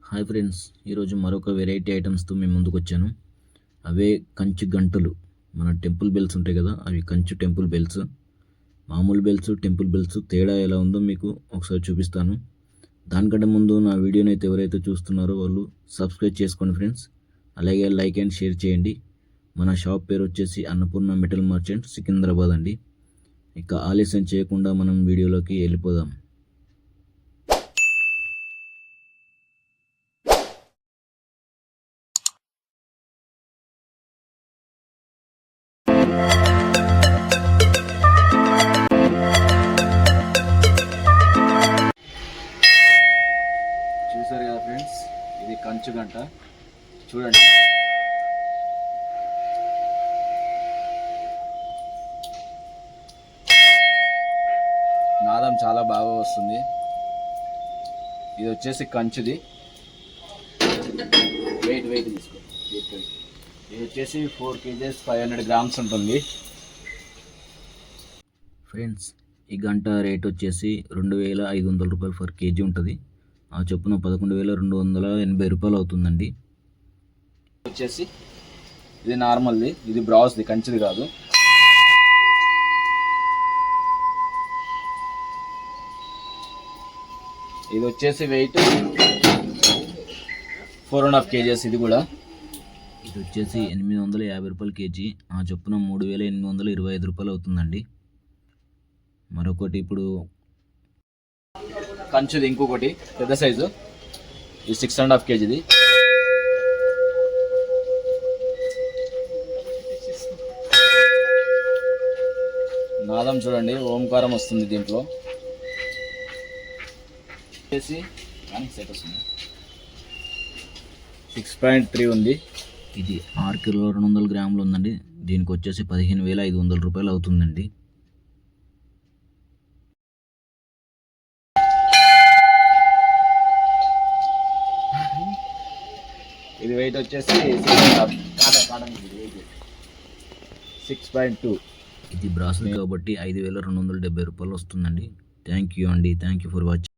Hi friends, ఈరోజు మరొక variety ఐటమ్స్తో మేము ముందుకు వచ్చాను. అవే కంచు గంటలు. మన టెంపుల్ బెల్స్ ఉంటాయి కదా, అవి కంచు టెంపుల్ బెల్స్. మామూలు బెల్స్, టెంపుల్ బెల్స్ తేడా ఎలా ఉందో మీకు ఒకసారి చూపిస్తాను. దానికంటే ముందు నా వీడియోని అయితే ఎవరైతే చూస్తున్నారో వాళ్ళు సబ్స్క్రైబ్ చేసుకోండి ఫ్రెండ్స్. అలాగే లైక్ అండ్ షేర్ చేయండి. మన షాప్ పేరు వచ్చేసి అన్నపూర్ణ మెటల్ మర్చెంట్, సికింద్రాబాద్ అండి. ఇక ఆలస్యం చేయకుండా మనం వీడియోలోకి వెళ్ళిపోదాం. చూసారు కదా ఫ్రెండ్స్, ఇది కంచు గంట. చూడండి, నాదం చాలా బాగా వస్తుంది. ఇది వచ్చేసి కంచుది. వెయిట్ తీసుకో. ఇది వచ్చేసి 4 kgs 500 grams ఉంటుంది. ఫ్రెండ్స్, ఈ గంట రేట్ వచ్చేసి 2500 రూపాయలు ఫర్ కేజీ ఉంటుంది. ఆ చొప్పున 11,280 రూపాయలు అవుతుందండి. వచ్చేసి ఇది నార్మల్ది, ఇది బ్రాస్ది, కంచిది కాదు. ఇది వచ్చేసి వెయిట్ 4.5 kgs. ఇది కూడా ఇది వచ్చేసి 850 రూపాయలు కేజీ. ఆ చొప్పున 3,825 రూపాయలు అవుతుందండి. మరొకటి ఇప్పుడు కంచుది, ఇంకొకటి పెద్ద సైజు, ఇది 6.5 kgది. నాదం చూడండి, ఓంకారం వస్తుంది దీంట్లో. 6.3 ఉంది. ఇది 6 కిలో 200 గ్రాములు ఉందండి. దీనికి వచ్చేసి 15,500 రూపాయలు అవుతుందండి. ఇది వెయిట్ వచ్చేసి 6.2. ఇది బ్రాస్లెట్ కాబట్టి 5,270 రూపాయలు వస్తుందండి. థ్యాంక్ యూ అండి. Thank you for watching.